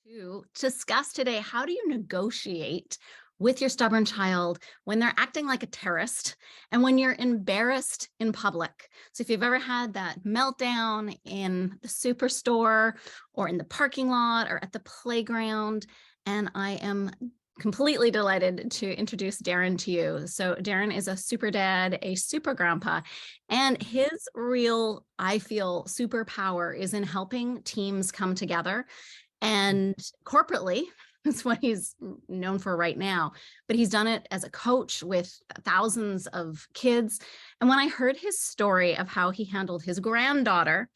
To discuss today, how do you negotiate with your stubborn child when they're acting like a terrorist and when you're embarrassed in public? So, if you've ever had that meltdown in the superstore or in the parking lot or at the playground, and I am completely delighted to introduce Darren to you. So, Darren is a super dad, a super grandpa, and his real, I feel, superpower is in helping teams come together and corporately. That's what he's known for right now. But he's done it as a coach with thousands of kids. And when I heard his story of how he handled his granddaughter,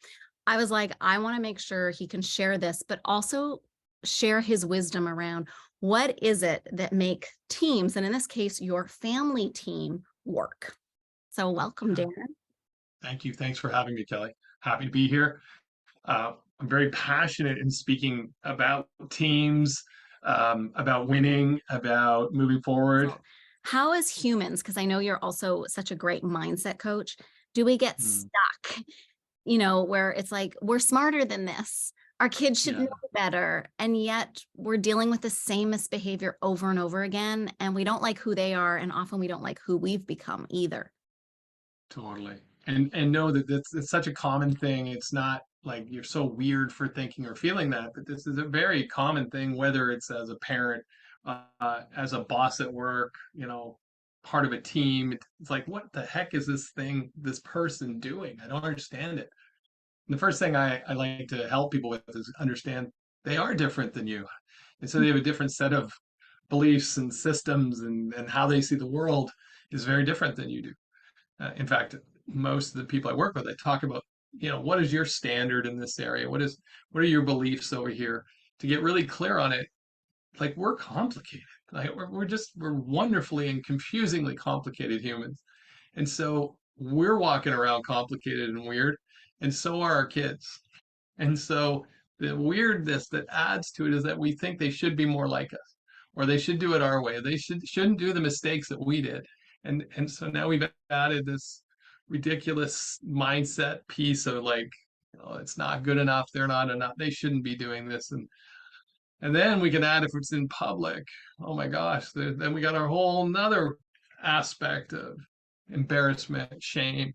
I was like, I want to make sure he can share this, but also share his wisdom around what is it that make teams, and in this case, your family team, work. So welcome, Yeah, Darren. thank you. Thanks for having me, Kelly. Happy to be here. I'm very passionate in speaking about teams, about winning, about moving forward. So, how as humans, because I know you're also such a great mindset coach, do we get Mm, stuck, where it's like, we're smarter than this. Our kids should know yeah, better. And yet we're dealing with the same misbehavior over and over again. And we don't like who they are. And often we don't like who we've become either. totally. And know that it's such a common thing. It's not like you're so weird for thinking or feeling that, but this is a very common thing, whether it's as a parent, as a boss at work, part of a team. It's like, what the heck is this person doing? I don't understand it. The first thing I like to help people with is understand they are different than you. And so they have a different set of beliefs and systems, and how they see the world is very different than you do. In fact, most of the people I work with, I talk about, what is your standard in this area? What are your beliefs over here? To get really clear on it, like we're complicated. Like we're wonderfully and confusingly complicated humans. And so we're walking around complicated and weird, and so are our kids. And so the weirdness that adds to it is that we think they should be more like us, or they should do it our way. They shouldn't do the mistakes that we did. And so now we've added this ridiculous mindset piece of like, oh, it's not good enough, they're not enough, they shouldn't be doing this. And then we can add if it's in public, oh my gosh, then we got our whole another aspect of embarrassment, shame,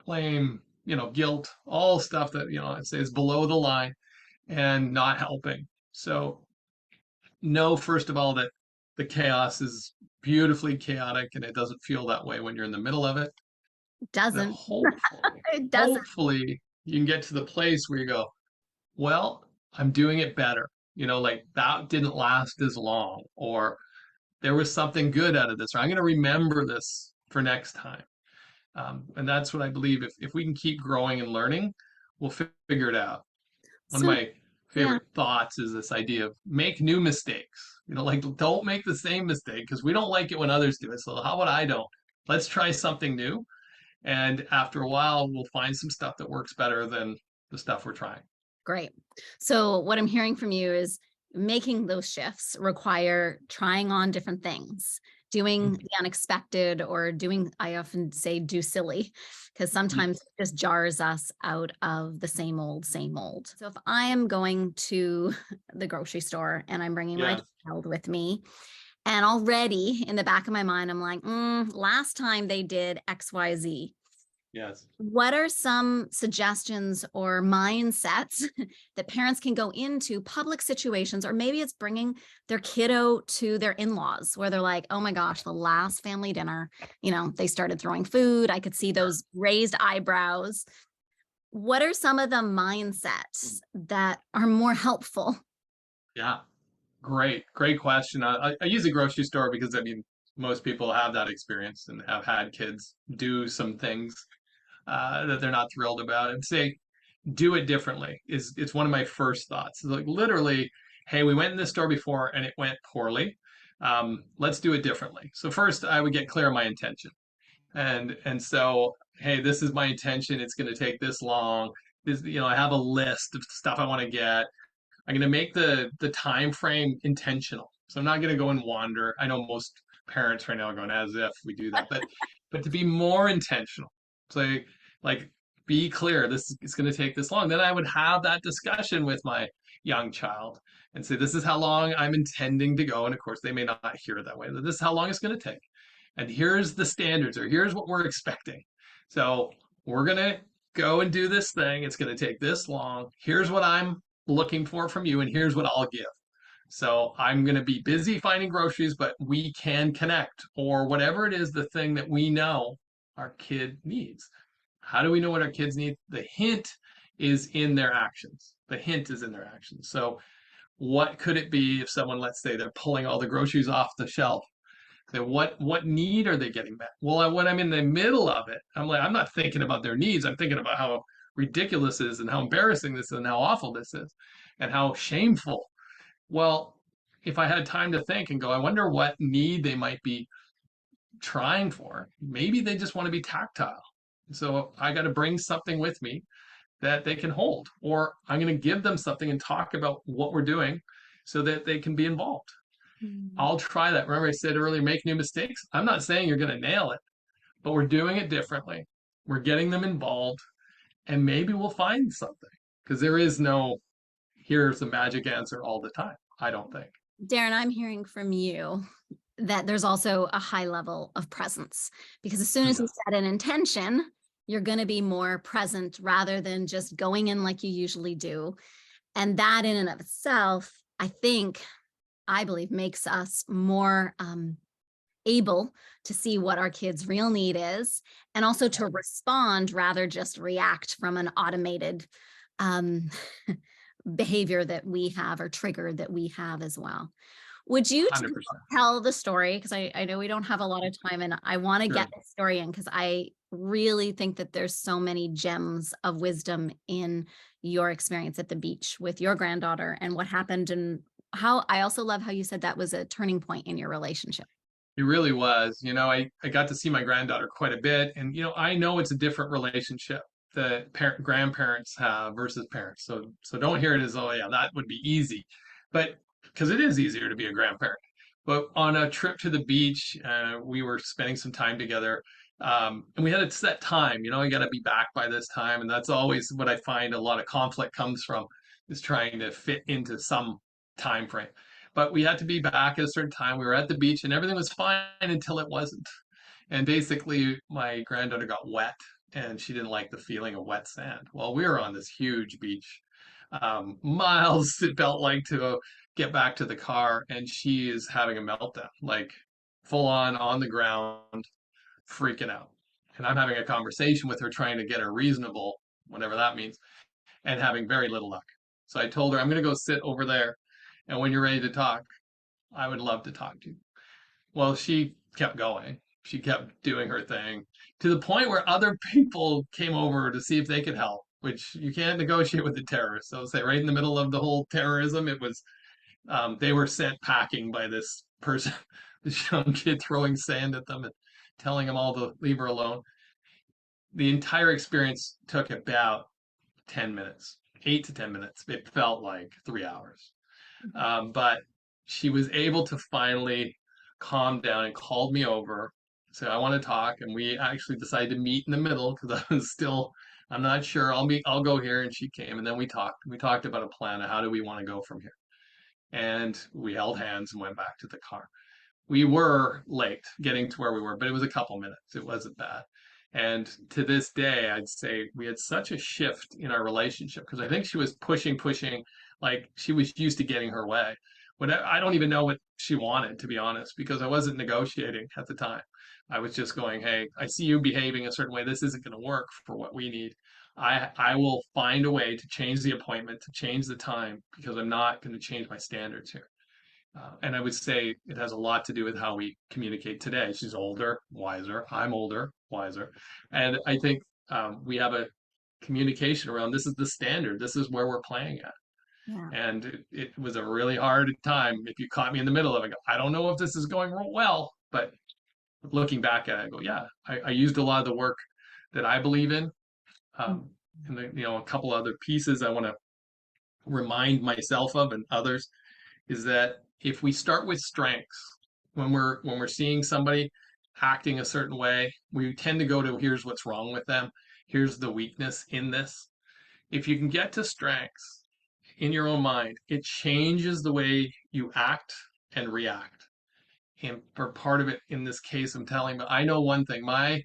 blame, guilt, all stuff that, I'd say is below the line and not helping. So know, first of all, that the chaos is beautifully chaotic and it doesn't feel that way when you're in the middle of it. It That doesn't. hopefully, It doesn't. hopefully you can get to the place where you go, well, I'm doing it better. Like that didn't last as long, or there was something good out of this, or I'm going to remember this for next time. And that's what I believe. If we can keep growing and learning, we'll figure it out. One of So, my yeah, favorite thoughts is this idea of make new mistakes. Like don't make the same mistake because we don't like it when others do it. So how about I don't? Let's try something new. And after a while, we'll find some stuff that works better than the stuff we're trying. great. So, what I'm hearing from you is making those shifts require trying on different things, doing Mhm. the unexpected, or doing, I often say, do silly, because sometimes it just jars us out of the same old, same old. So, if I am going to the grocery store and I'm bringing my Yes. child with me, and already in the back of my mind, I'm like, last time they did XYZ. Yes. What are some suggestions or mindsets that parents can go into public situations, or maybe it's bringing their kiddo to their in-laws where they're like, oh my gosh, the last family dinner, they started throwing food. I could see those raised eyebrows. What are some of the mindsets that are more helpful? Yeah. Great question. I use a grocery store because I mean most people have that experience and have had kids do some things that they're not thrilled about, and say do it differently is it's one of my first thoughts. It's like literally, hey, we went in this store before and it went poorly. Let's do it differently. So first, I would get clear on my intention, and so hey, this is my intention. It's going to take this long. This, I have a list of stuff I want to get. I'm going to make the time frame intentional. So I'm not going to go and wander. I know most parents right now are going as if we do that, but to be more intentional. So like be clear, this is going to take this long. Then I would have that discussion with my young child and say, this is how long I'm intending to go. And of course, they may not hear it that way, but this is how long it's going to take. And here's the standards, or here's what we're expecting. So we're going to go and do this thing. It's going to take this long. Here's what I'm looking for from you, and here's what I'll give. So I'm going to be busy finding groceries, but we can connect, or whatever it is, the thing that we know our kid needs. How do we know what our kids need? The hint is in their actions. The hint is in their actions. So what could it be if someone, let's say they're pulling all the groceries off the shelf? Then what need are they getting met? Well, when I'm in the middle of it, I'm like, I'm not thinking about their needs. I'm thinking about how ridiculous this is and how embarrassing this is and how awful this is and how shameful. Well, if I had time to think and go, I wonder what need they might be trying for. Maybe they just want to be tactile. So I got to bring something with me that they can hold, or I'm going to give them something and talk about what we're doing so that they can be involved. Mm. I'll try that. Remember, I said earlier, make new mistakes. I'm not saying you're going to nail it, but we're doing it differently. We're getting them involved, and maybe we'll find something because there is no here's the magic answer all the time. I don't think. Darren, I'm hearing from you that there's also a high level of presence, because as soon as Yeah, you set an intention, you're going to be more present rather than just going in like you usually do. And that in and of itself, I believe makes us more able to see what our kids' real need is, and also to respond rather just react from an automated um, behavior that we have, or trigger that we have as well. Would you 100%. tell the story? Because I know we don't have a lot of time, and I want to get Sure. the story in, because I really think that there's so many gems of wisdom in your experience at the beach with your granddaughter and what happened. And how I also love how you said that was a turning point in your relationship. It really was. I got to see my granddaughter quite a bit, and I know it's a different relationship that grandparents have versus parents. So don't hear it as, oh yeah, that would be easy, but because it is easier to be a grandparent. But on a trip to the beach, we were spending some time together, and we had a set time. You got to be back by this time, and that's always what I find a lot of conflict comes from, is trying to fit into some time frame. But we had to be back at a certain time. We were at the beach and everything was fine until it wasn't. And basically, my granddaughter got wet and she didn't like the feeling of wet sand. Well, we were on this huge beach, miles it felt like to get back to the car, and she is having a meltdown, like full on the ground, freaking out. And I'm having a conversation with her, trying to get her reasonable, whatever that means, and having very little luck. So I told her, I'm going to go sit over there. And when you're ready to talk, I would love to talk to you. Well, she kept going. She kept doing her thing to the point where other people came over to see if they could help, which you can't negotiate with the terrorists. So, say right in the middle of the whole terrorism, it was they were sent packing by this person, this young kid throwing sand at them and telling them all to leave her alone. The entire experience took about 10 minutes, 8 to 10 minutes. It felt like 3 hours. But she was able to finally calm down and called me over, said, I want to talk. And we actually decided to meet in the middle because I was still, I'm not sure. I'll go here. And she came, and then we talked. We talked about a plan of how do we want to go from here. And we held hands and went back to the car. We were late getting to where we were, but it was a couple minutes. It wasn't bad. And to this day, I'd say we had such a shift in our relationship because I think she was pushing, like she was used to getting her way. When I don't even know what she wanted, to be honest, because I wasn't negotiating at the time. I was just going, hey, I see you behaving a certain way. This isn't going to work for what we need. I will find a way to change the appointment, to change the time, because I'm not going to change my standards here. And I would say it has a lot to do with how we communicate today. She's older, wiser. I'm older, wiser. And I think we have a communication around this is the standard. This is where we're playing at. Yeah. And it was a really hard time. If you caught me in the middle of it, I don't know if this is going well, but looking back at it, I go, yeah, I used a lot of the work that I believe in. Mm. Um, and a couple other pieces I want to remind myself of and others is that if we start with strengths, when we're seeing somebody acting a certain way, we tend to go to here's what's wrong with them. here's the weakness in this. If you can get to strengths in your own mind, it changes the way you act and react. And for part of it, in this case, I'm telling, but I know one thing. My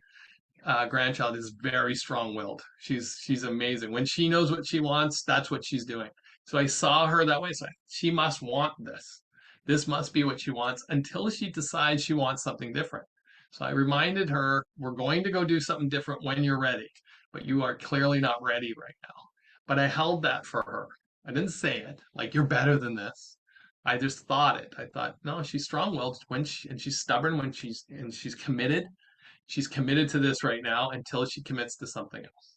grandchild is very strong-willed. She's amazing. When she knows what she wants, that's what she's doing. So I saw her that way. So she must want this. This must be what she wants until she decides she wants something different. So I reminded her, we're going to go do something different when you're ready, but you are clearly not ready right now. But I held that for her. I didn't say it like you're better than this. I just thought it. I thought, no, she's strong-willed and she's stubborn when she's committed. She's committed to this right now until she commits to something else.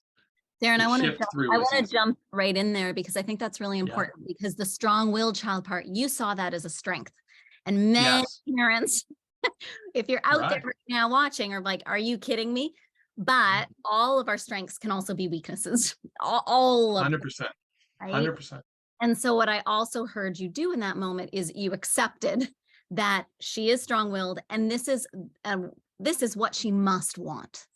Darren, The shift through I was want to easy. jump right in there because I think that's really Yeah. important because the strong-willed child part, you saw that as a strength. And many Yes. parents, if you're out there Right. right now watching, are like, are you kidding me? But all of our strengths can also be weaknesses, all of them, 100%. right? 100%. And so what I also heard you do in that moment is you accepted that she is strong-willed and this is what she must want.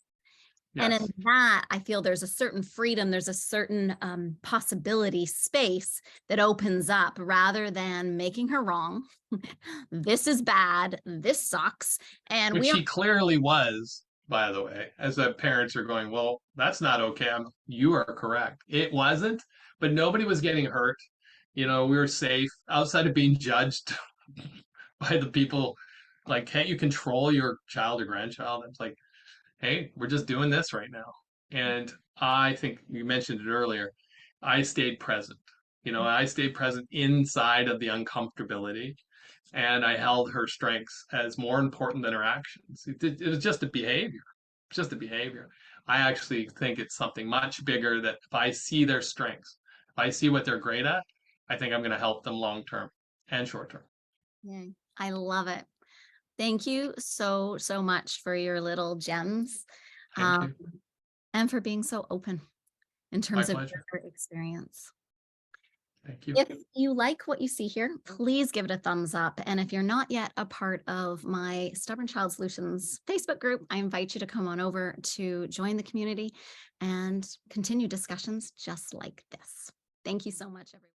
And in Yes. that, I feel there's a certain freedom, there's a certain possibility space that opens up rather than making her wrong. This is bad. This sucks. And Which we she don't, clearly was, by the way, as the parents are going, well, that's not okay. You are correct. It wasn't, but nobody was getting hurt. We were safe outside of being judged by the people. Like, can't you control your child or grandchild? It's like, hey, we're just doing this right now. And I think you mentioned it earlier. I stayed present. I stayed present inside of the uncomfortability and I held her strengths as more important than her actions. It was just a behavior. It's just a behavior. I actually think it's something much bigger that if I see their strengths, if I see what they're great at, I think I'm going to help them long term and short term. yeah, I love it. Thank you so, so much for your little gems, Thank um, you. and for being so open in My terms of pleasure. your experience. Thank you. If you like what you see here, please give it a thumbs up. And if you're not yet a part of my Stubborn Child Solutions Facebook group, I invite you to come on over to join the community and continue discussions just like this. Thank you so much, everyone.